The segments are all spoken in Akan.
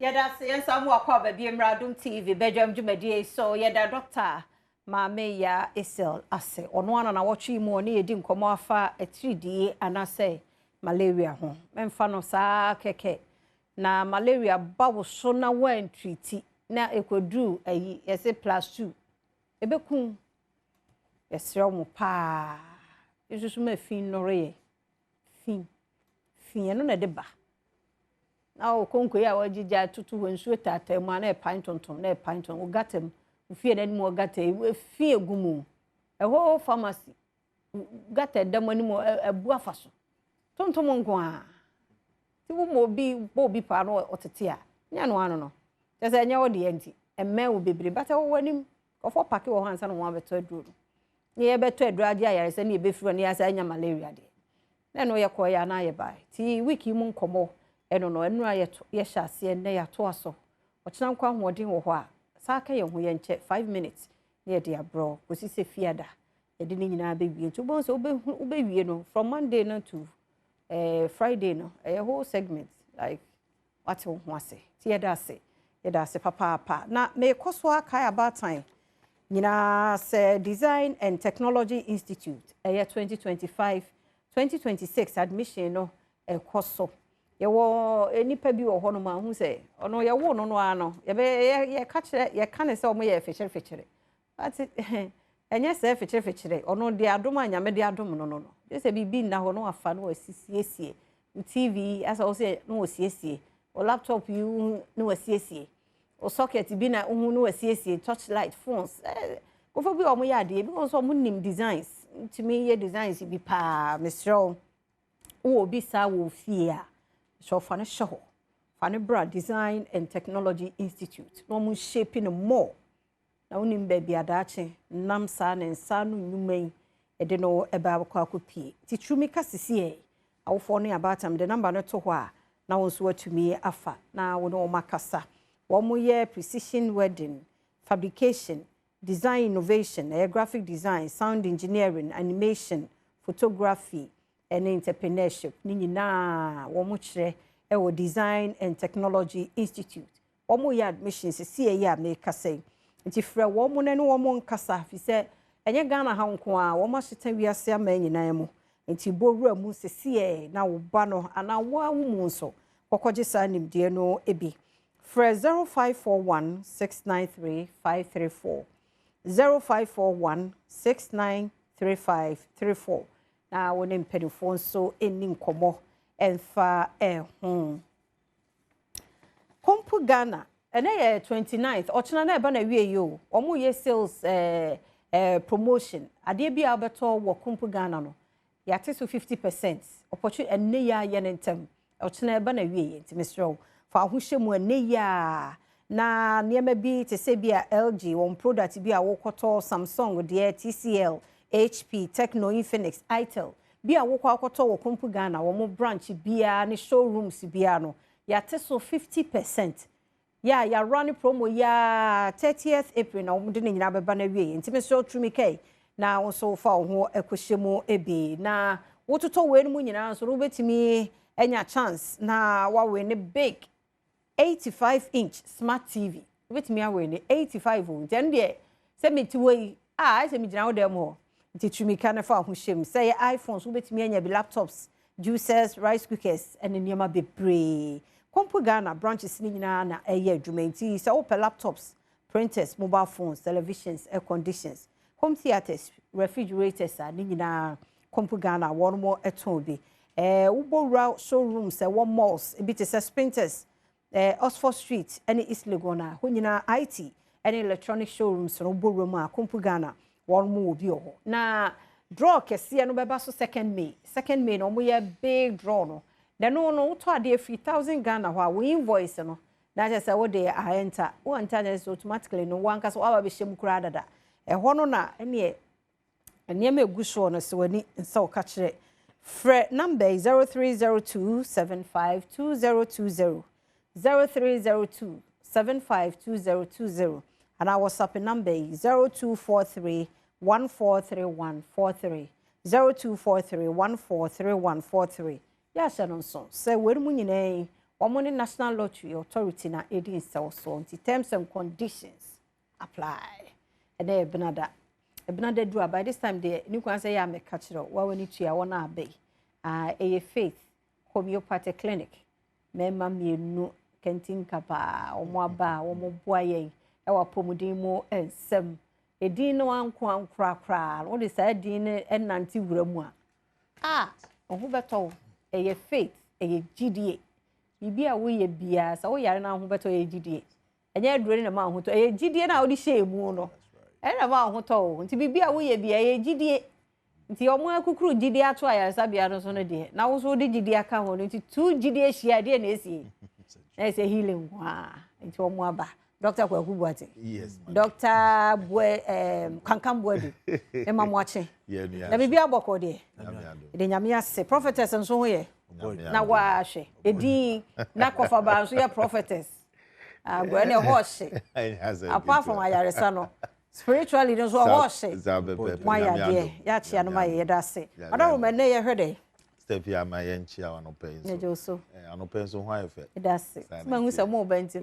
Yada say some walk up be Adom TV Badwam Jumadi so yada doctor Mame ya Esel ase ono ana na watch mu oni edi nkomo afa a 3D anase malaria ho memfa no saa keke na malaria bawo so na wan treat na ekodru ayi yese +2 ebekun yesre mu pa isusu ma fin no re fin no na de ba na o konko ya wajija tutu wensuo tata mu na pan tonton na pan ton o gatem fie na mu gata fie gumu ho pharmacy gata damani mu abu afaso tonton nko a ti wo mo bi pa no otete a nya no ano no tese nya wo de enti emme wo bebre bata wo wanim ofo pake wo hansa no wo abeto aduro ni ye beto aduro ade ayare se ni ebefiro ni asa nya malaria de na no ye koya na ye bai ti wiki mu nkomo eno no enu ayeto ye hyase ne ya to aso ochina nkwa hoodin wo ho a saka ye ho ye nche 5 minutes ne de abro kosi se fiada ye de ni nyina bewie to bon so obewie no from Monday no to Friday no a whole segment like what ho ase ti ye da se papa na me koso aka about time nyina se Design and Technology Institute 2025-2026 admission no koso yewo enipa bi wo ho no ma hu se ono yewo no ano ye ka kire ye ka ne se omo ye fechire but enye se fechire ono de adom anyame de adom no se bibi na ho no afa no asiesie TV asa o se no asiesie o laptop you no asiesie o socket bi na hu no asiesie touchlight phones go for bi omo ya de because omo nim designs to me ye designs bi pa mesro wo bi sa wo fie a so fane show fane bra Design and Technology Institute no mun shaping more na unim baby adache nam sa na nsa no nyumai e de no eba akwa akopie ti trumi kasisi e awofo no abatam de number no to ho a na wonso atumi afa na wo no makasa wo mo ye precision wedding fabrication design innovation graphic design sound engineering animation photography and entrepreneurship ni nyina wo mo kire e wo Design and Technology Institute wo mo ya admissions se ya make say nti frɛ wo mo ne wo mo nkasa fi se enye Ghana ha nko a wo ma hyeta wiase ama nyina mu nti bowura mu se na wo ba no ana wo awu mu nso kokogye sa nimde no ebi frɛ 0541693534 0541693534 na woni mpedifo nso eni nkomo enfa Kompu Ghana ene ye 29th ochina na eba na wie yo omo ye sales promotion ade bia obeto wo Kompu Ghana no ya te so 50% opportunity ene ya ye ntem ochina eba na wie ye ntimesro fa ahohyemu ene ya na niema bi te se bia LG won product bia wo koto Samsung de TCL HP, Techno, Infinix, Itel. Bia wo kwa akoto wo Kompu Ghana wo mo branch bia ne showrooms bia no ya te so 50%. Ya run promo ya 30th April na wo de ne nyina beba na wie. Ntime so trumi kai na wo so fa ho ekohyemu ebe na wo toto we no nyina so ro betimi enya chance na wa we ne big 85-inch smart TV. Betimi awe ne 85 o. Nten de se metiwe se mi gina wo dem ho. Nti kana fa ho hyem say iPhones wo betimi anya bi laptops juicers rice cookers and niema bebre Kompu Ghana branches ni nyina na eye adwuma nti say wo laptops printers mobile phones televisions air conditions home theaters refrigerators ni nyina Kompu Ghana one more eton bi wo bowra showrooms wo malls e bi te say sprinters Oxford Street any East Lagona ho nyina IT any electronic showrooms no bowra mu a Kompu Ghana one more obi oho na draw kese no beba so 2nd May no mo ye big draw no then no to ade 3,000 Ghana ho we invoice no na je say wo de a enter wo enter just automatically no wan kasa wa ba hyem kura dada ho no na ene me egu so no se wani nsa o ka kire frɛ number 0302752020 0302752020 and our WhatsApp number 0243143143 0243143143 ya sha no so se weri mu nyinaa Woman National Lottery Authority na aiding sell so terms and conditions apply. And then Benada do by this time the new can say I'm a catcher. What we need to I wanna be a faith homeopathic clinic. Memma me no kentin kapa o mo aba o mo boaye e wa pomudin mo ensem edin no anko ankra what is that din enanti wura mu a ohu beto e faith e gidie bibi a wo ye bia sa wo yare na ho beto e gidie enye adure na ma ho to e gidie na wo di shemu no e na ma ho to nti bibi a wo ye bia e gidie nti omo akukuru gidie ato ayaresa bia no so no de na wo so di gidie aka ho no nti tu gidie hia de na esi e say healing nti omo aba Dr. Kwakubuate. Yes, Dr. Kankam Bwadu. Emma Mwache. Na bibi aboko de. De nyame ase prophetess nso ho ye. Na wa hwe. Edi na kofa ba nso ye prophetess. Agwa ne ho hye. Apart from ayaresa no. Spiritually nso ho hye. Wa ya de. Ya chia no ma ye da se. Oda wo me ye hwede. Step ya ma ye nchia wa no pen so. Ne joso. Anopen so ho ayefe. Da se. Ma hu se mo banti.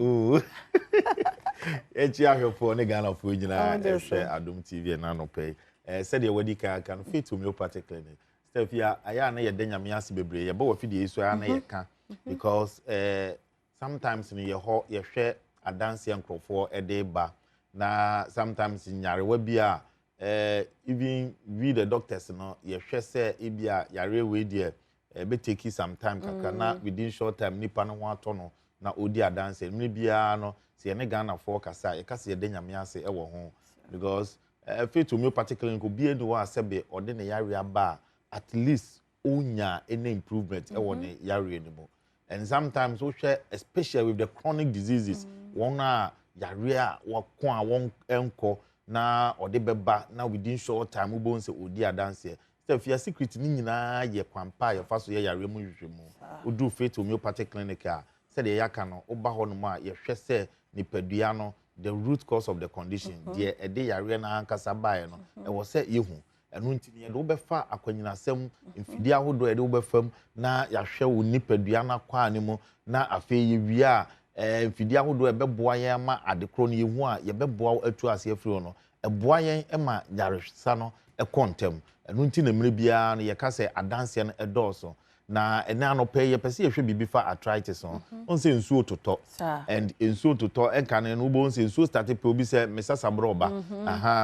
Nchia hwefo ne Ghana fo nyina ehwe Adom TV na no pay. Said ye wadi kan fit homeopathic clinic. Step ya aya na ye danyame ase bebre ye ba wa fidie so ya na ye ka because sometimes ni ye ho ye hwe adanse enkrofo ede ba na sometimes nyare wa bia even we the doctors no ye hwe se e bia yare we die be take some time kaka na within short time nipa no ho ato no na odi adanse mre bia no se ne Ghana for kasa ye kasa ye de nyame ase e wo ho because fit homeopathic clinic obi enu wa sebe ode ne yare aba at least onya any improvement e wo ne yare animo and sometimes we share especially with the chronic diseases one yare a wako a won enko na ode beba na within short time we bon se odi adanse step ya secret ni nyina ye kwampa ye faso ye yare mu hwehwemu odu fit homeopathic clinic a said ye yaka no oba ho no ma ye hwe se nipadua no the root cause of the condition the ede yare na ankasa bae no e wo se yehu enu ntini ye do befa akwanyinasem mfidi ahodo ede wo befam na yahwe wo nipadua na kwa animu na afi ye wi a mfidi ahodo e beboa ye ma adekro no yehu a ye beboa atu ase afiri no e boa ye e ma yaresa no e kontem enu ntini mre bia no ye ka se adanse no edoso na ena no pay ye pese ye hwe bibi fa arthritis on se nsuo toto and nsuo toto enka ne no bo on se nsuo start pe obi se mesasabroba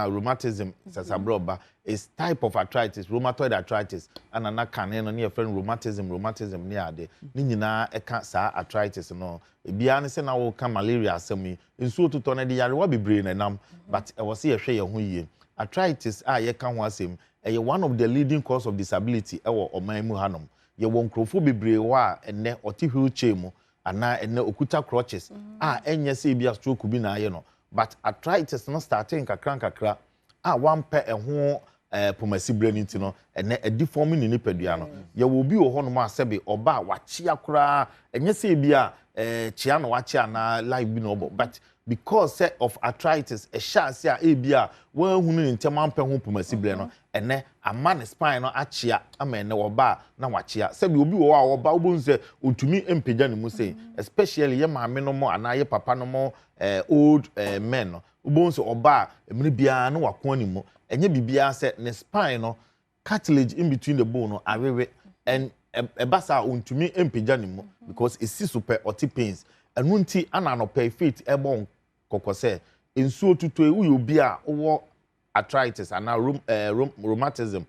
rheumatism sasabroba is type of arthritis rheumatoid arthritis ana na kane no ne ye friend rheumatism ne ade ni nyina eka sa arthritis no ebia ne se na wo ka malaria asemi nsuo toto na de yare wa bebre na nam but e wo se ye hwe ye ho yie arthritis a ye ka ho asem e one of the leading cause of disability e wo oman mu hanom ye won krofo bebre wa enne oti wheelchair mu ana enne okuta crutches enye se bia stroke bi na aye no but arthritis no starting kakra one pe ho pomasi braniti no enne ediform ni nipadua no ye wo bi wo ho no ma sebe oba wachia kra enye se bia chia no wachia na live bi no but because of arthritis a chance a bia wan hunu ni ntema mpa ho pomasi bre no ene ama ne spine no achia ama ene wo ba na wachia sebi obi wo a wo ba obonse otumi empagya ne mu sei especially ye maame no mo ana ye papa no mo old men no obonse oba emre bia no wako ni mu enye bibia se ne spine no cartilage in between the bone no awewe and ebasa ontumi empagya ne mu because esi super oti pains enu nti ana no perfect ebon kokose ensuo tutu e obi a wo arthritis and rheumatism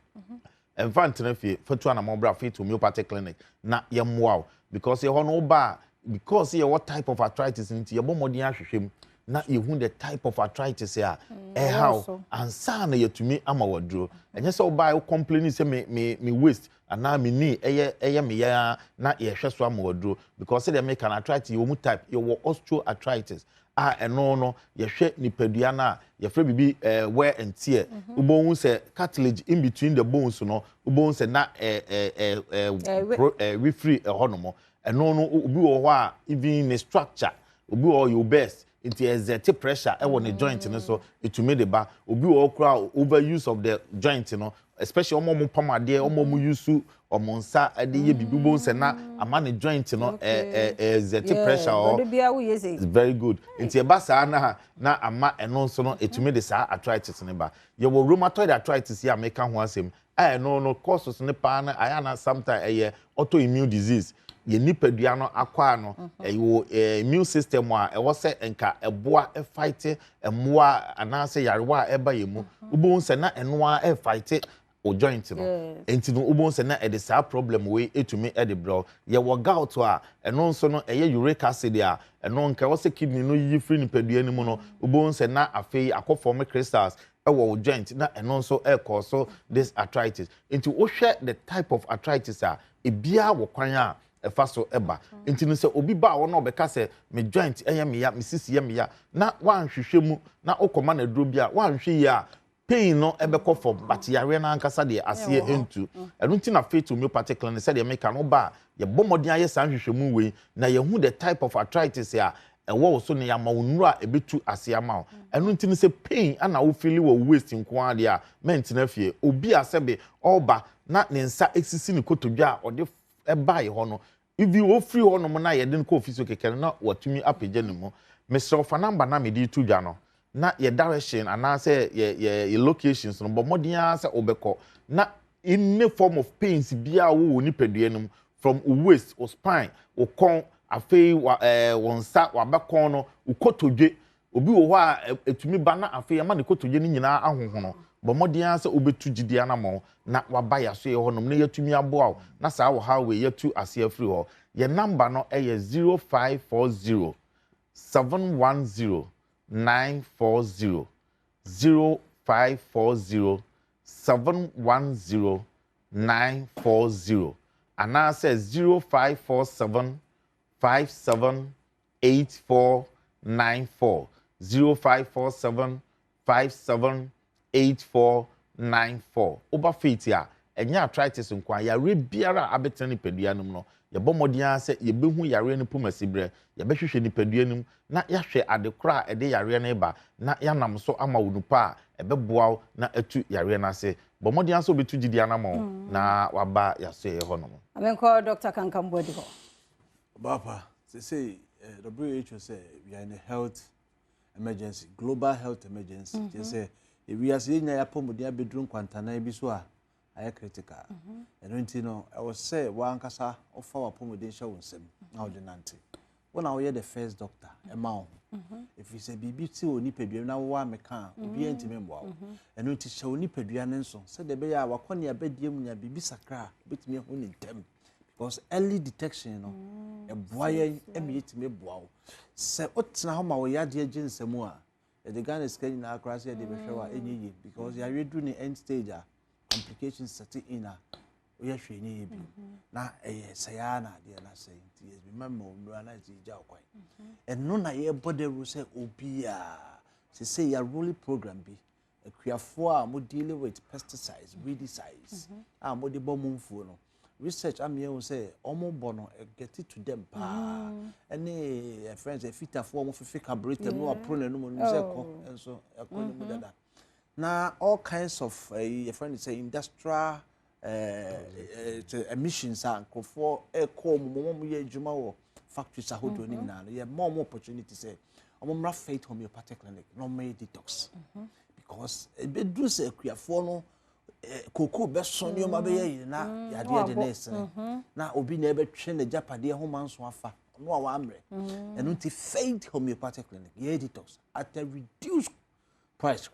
and fantenafie fatu na mobra fit homeopathic clinic na yemwa because ye hono ba because ye what type of arthritis nti ye bomodin ahwehwem na ye hu the type of arthritis ya how and sa na yetumi ama waduro enye se oba e complain say me waist ana me ni eye me ya na ye hwe so ama waduro because they make an arthritis you mu type you osteoarthritis eno no ye hwe nipadua na ye fra bibi wear and tear ubon say cartilage in between the bones no ubon say na we free honomo eno no obi wo ho a even the structure obi wo your best into exert pressure e won the joint no so it to make the ba obi wo kra overuse of the joint no especially omo pamade omo yusu omo nsa ade ye bibibo nse na ama ne joint no zeti pressure or it's very good nti e ba saa na ama eno nso no etumi de saa arthritis ne ba ye wo rheumatoid arthritis ya make ho asem no causes ne pa na aya na sometimes autoimmune disease ye nipadua no akwa no immune system a e wo se nka eboa fight emoa anase yarewa eba yemu ubo nse na eno a fight o joint no enti no ubo nse na e de saa problem we etumi e de bro ye wo gout a eno nso no uric acid a eno nka wo se kidney no yi free nipadua ni mu no ubo nse na afei akofform crystals wo joint na eno nso cause this arthritis enti wo hwe the type of arthritis a ebia wo kwan a efa so eba enti no se obi ba wo na obeka se me joint me ya me sisi me ya na wanhwehwe mu na okoma na duro bia wanhwe ya pain no ebeko for but yare na ankasa de ase entu enu nti na faith homeopathic clinic se de make no ba ye bomodin aye san hwehwe mu we na ye hu the type of arthritis ya ewo so ne ya ma onura ebetu ase ama enu nti no se pain ana wo feel wo waist nko ade a ment na fie obi asebe oba na ne nsa exisi ne kotodwa ode eba ye ho no ibi wo free ho no na ye de ko office kekere na watumi apage ne mu Mr. Ofanamba na me di tu dwa no na ye direction anase ye locations no but modern say obeko na in any form of pains bia wo ni padua num from waist or spine or kon afei wonsa wabekon no ukotodwe obi wo ho a etumi ba na afei ama ne kotodwe ni nyina ahoho no but modern say obetu gidia na mo na waba ya so ye ho nom na yatumi aboa na saa wo ha we yatu ase afiri ho ye number no 0540 710 940 0540 710 940 and now says 0547 578494 0547 578494 over fit ya enya arthritis nkwa ya re biara abetena ni padua num no ye bomodian se ye behu yare ni pomasibre ye behwehwe ni padua num na ya hwe adekora ede yare na eba na ya nam so ama wonupa ebeboa na atu yare na se bomodian so betu gidia na mo na waba ya so ye ho no amenko Dr. Kankambodi ho Bapa say WHO say we are in a health emergency, global health emergency. They say if we are seeing a pomodian bedroom quantana biswa I critical. And you know, I was say one cassa of our pomodian show now the nanty. When I hear the first doctor, a mouth. If you say BBC or Nipedu, now one mecan, be anti-member. And when it show Nipeduan so said the bear, Wakonia bedium near BBC Sacra, bit me only them. Because early detection, you know, a boy emit me bow. Say, what's now my yard agent Samoa? The gun is getting across here, they will any because you are doing the end stage, complications setting in a we are shiny. Now, a Sayana, dear, I say, remember, and none I hear body will say, oh, Pia. They say your really program be a queer for more dealing with pesticides, weedicides, and what the bomb for. Research I'm here will say almost bono get it to them any friends a fit form of a carburetor no apron and so now all kinds of a friend say industrial emissions are for a call juma factories are holding now you have more opportunities say I'm faith homeopathic clinic no may detox because a bit do say queer for no Coco best son your mabey na yadia de nest na obi na ebe twe na japade ho manso afa no wa amre and unti faith homeopathic clinic ye detox at a reduced price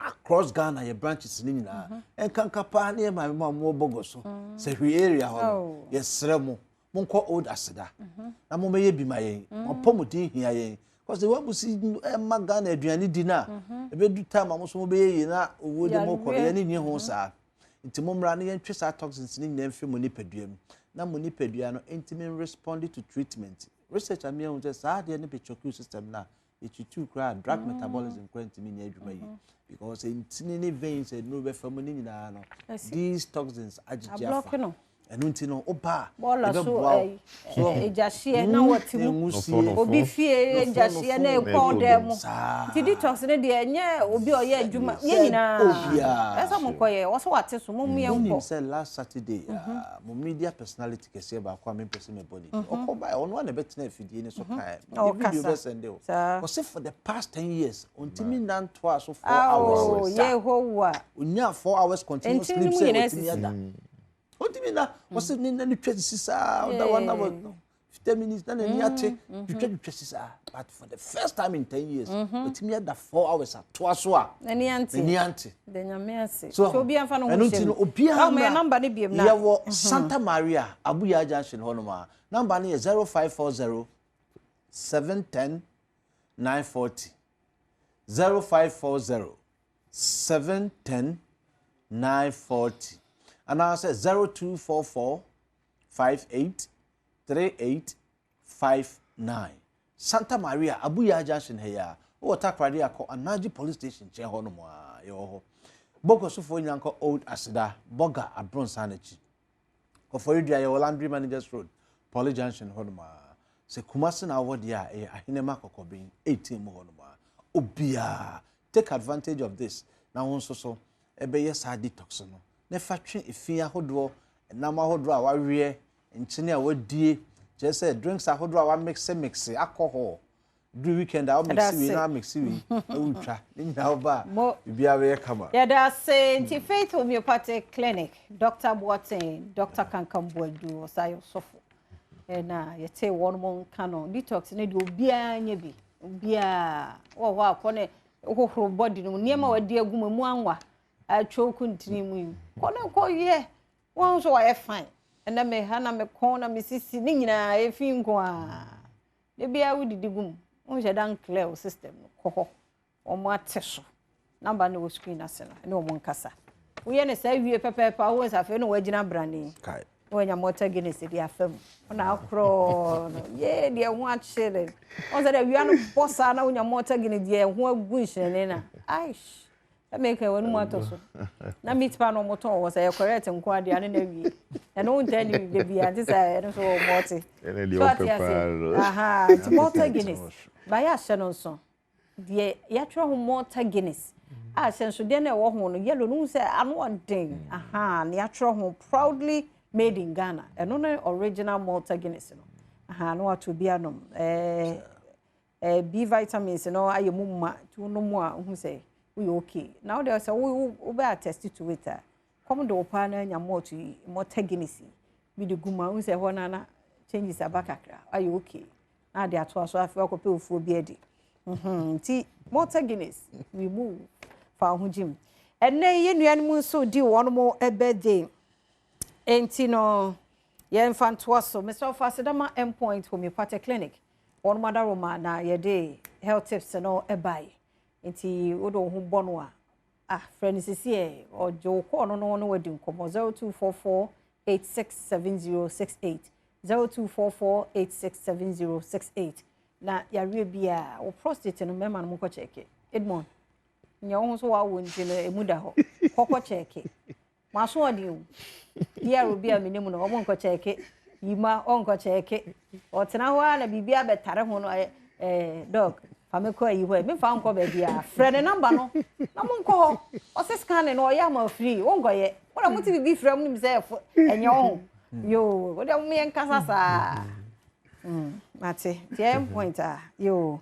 across Ghana your branches ni na en kan kapa na my mom mo bogoso se hwe area ho yes remo monko old aseda na mo meye bi mayen mo pomodi hia yen because the one see Ghana aduane di na ebe du time amoso mo be yi na owo de mo kore ye ni ho sa nti mo mra na ye ntwe sa toxins ni na mfe mo ni padua mu na mo ni padua no intimate respond to treatment research am here say sa de ne petrochemical system na etutu kra drug metabolism kra ntimi ni adwuma yi because intini ni veins no be fam ni nyina no these toxins agitafa enu nti no oba bola so ejahye na watimu obi fie ejahye na ekọ dem ti detox ne de enye obi oye adwuma ye nyina esa mokoye wo so wate so mo ye nko say last Saturday mo media personality kese ba kwa me person me body okoba ono na betina afidie ne so kai video be send o say for the past 10 years ontimi nan to aso 4 hours ye howa onya 4 hours continuous sleep say otimi ada otimi na wose ni na twesi sa that 1 hour 50 minutes na ni ate twesi sa but for the first time in 10 years otimi ada 4 hours to aso a ni ante de nyame ase so obi anfa no ho shey obi na number ne biem na ye wo Santa Maria Abuya Junction hono ma number ne 0540 710 940 0540 710 940 and I say 0244 58 38 59 Santa Maria Abuya Junction here o takrade akọ Anaji police station che ho no mo a yo ho boko sofo nyanko old asida boga abronsa na chi ko for you your laundry managers road police junction ho no ma se kumase na wo dia ahinema kokobin 18 mo ho no ma obia take advantage of this na won so ebe yes detox no na fatwe efia hodo enam ahodo a wawe nchine a wadie je say drinks ahodo a wa mix alcohol do weekend I mix we na mix we utwa na oba bibia we kama yeah that say Faith Homeopathic Clinic Dr. Boateng Dr. Kankamboadu osayo sofo na yete won mon kano detox ne de obia nya bi obia wo akone hohoro body no niema wadi aguma mu anwa atwoku ntini mu kone ko ye won so wa fine na me ha na me kon na me sisi ni nyina efi nko a de bia wudidi gum unje dan clear system ko o mo ateso number no screen ase no mo nkasa wo ye ne sa wie pepepa wo sa fe no wagina brani kai wo nya mota Guinness di afam na akro no ye de ho achele on say de wi anu bossa na wo nya mota Guinness de ho agu nhene na aish make wonu mo atoso na meat pan no moto wo say correct nko ade ane na wi e no nta ni de bia nti say no so moti ene de prepare aha ti mota Guinness ba ya hye no so de ya tro ho mota Guinness a hye so de na wo ho no yellow no say anu odin aha na ya tro ho proudly made in Ghana eno no original mota Guinness no aha no wato bia no B vitamins no ayemu ma tu no mu a hu say we okay now there say we be attest to it come do pa na nya mota Guinness bi de guma hu say ho na changes abakakra are you okay na de ato aso afi akope ofuo bi edi ti mota Guinness we move fa ho jim enne ye nuan mu so di won mo birthday enti no ye mfanto so Mr. Fasidama Endpoint Homeopathic Clinic on madaroma na ye dey health tips no ebai enti wodo ho bono a friend sisi e ojo ko no wadi nkomo 0244 867068 0244867068 na yare bia o prostate no mema no mo ko cheke Edmond nya wo so wa wonje no emuda ho kokko cheke maso odi o yare bia menemu no mo ko cheke yima onko cheke otena ho na bibia betare ho no dog fameko ayi ho me fa nko ba bia friend number no na mo nko ho o se scan no ya ma free wongo ye wona muti bibi frem nim se enye ho yo wo de mo yen kasa sa mate 10 point yo